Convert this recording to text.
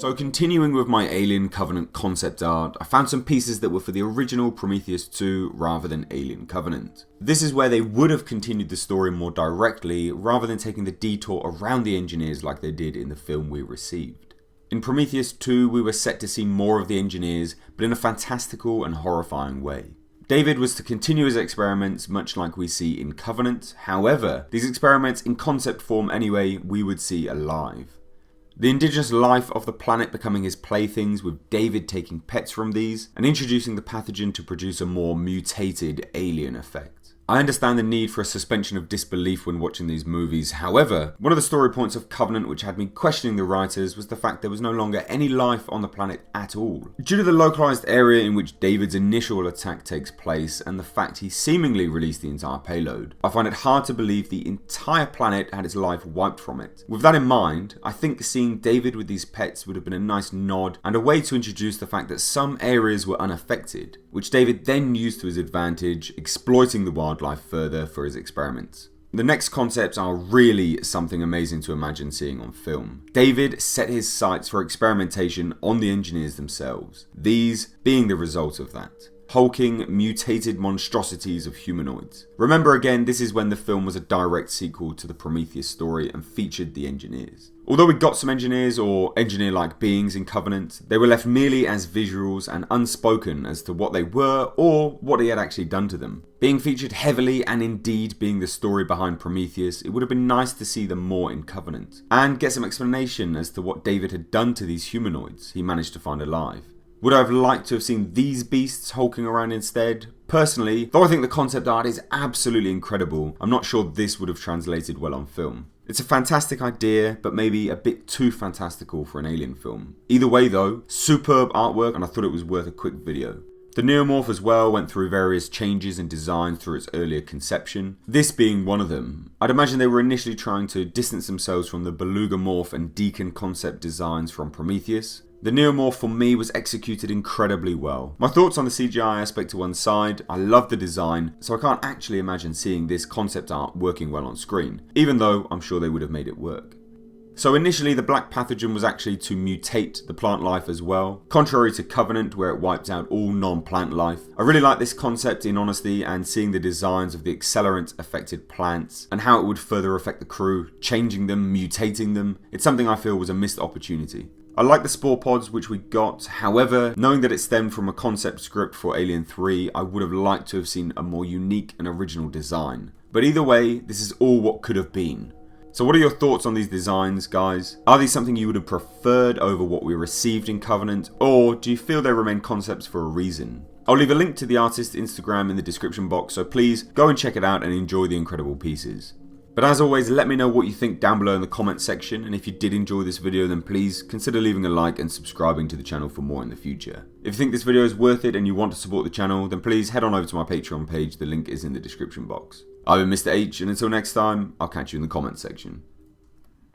So continuing with my Alien Covenant concept art, I found some pieces that were for the original Prometheus 2 rather than Alien Covenant. This is where they would have continued the story more directly rather than taking the detour around the engineers like they did in the film we received. In Prometheus 2 we were set to see more of the engineers, but in a fantastical and horrifying way. David was to continue his experiments much like we see in Covenant, however, these experiments in concept form anyway we would see alive. The indigenous life of the planet becoming his playthings, with David taking pets from these and introducing the pathogen to produce a more mutated alien effect. I understand the need for a suspension of disbelief when watching these movies, however, one of the story points of Covenant which had me questioning the writers was the fact there was no longer any life on the planet at all. Due to the localized area in which David's initial attack takes place and the fact he seemingly released the entire payload, I find it hard to believe the entire planet had its life wiped from it. With that in mind, I think seeing David with these pets would have been a nice nod and a way to introduce the fact that some areas were unaffected, which David then used to his advantage, exploiting the wildlife further for his experiments. The next concepts are really something amazing to imagine seeing on film. David set his sights for experimentation on the engineers themselves, these being the result of that. Hulking, mutated monstrosities of humanoids. Remember again, this is when the film was a direct sequel to the Prometheus story and featured the engineers. Although we got some engineers or engineer-like beings in Covenant, they were left merely as visuals and unspoken as to what they were or what he had actually done to them. Being featured heavily and indeed being the story behind Prometheus, it would have been nice to see them more in Covenant and get some explanation as to what David had done to these humanoids he managed to find alive. Would I have liked to have seen these beasts hulking around instead? Personally, though I think the concept art is absolutely incredible, I'm not sure this would have translated well on film. It's a fantastic idea, but maybe a bit too fantastical for an alien film. Either way though, superb artwork and I thought it was worth a quick video. The Neomorph as well went through various changes in design through its earlier conception, this being one of them. I'd imagine they were initially trying to distance themselves from the Beluga Morph and Deacon concept designs from Prometheus. The Neomorph for me was executed incredibly well. My thoughts on the CGI aspect to one side, I love the design, so I can't actually imagine seeing this concept art working well on screen, even though I'm sure they would have made it work. So initially the black pathogen was actually to mutate the plant life as well, contrary to Covenant where it wiped out all non-plant life. I really like this concept in honesty, and seeing the designs of the accelerant affected plants and how it would further affect the crew, changing them, mutating them, it's something I feel was a missed opportunity. I like the spore pods which we got, however, knowing that it stemmed from a concept script for Alien 3, I would have liked to have seen a more unique and original design. But either way, this is all what could have been. So what are your thoughts on these designs, guys? Are these something you would have preferred over what we received in Covenant, or do you feel they remain concepts for a reason? I'll leave a link to the artist's Instagram in the description box, so please go and check it out and enjoy the incredible pieces. But as always, let me know what you think down below in the comments section, and if you did enjoy this video then please consider leaving a like and subscribing to the channel for more in the future. If you think this video is worth it and you want to support the channel, then please head on over to my Patreon page, the link is in the description box. I've been Mr. H, and until next time, I'll catch you in the comments section.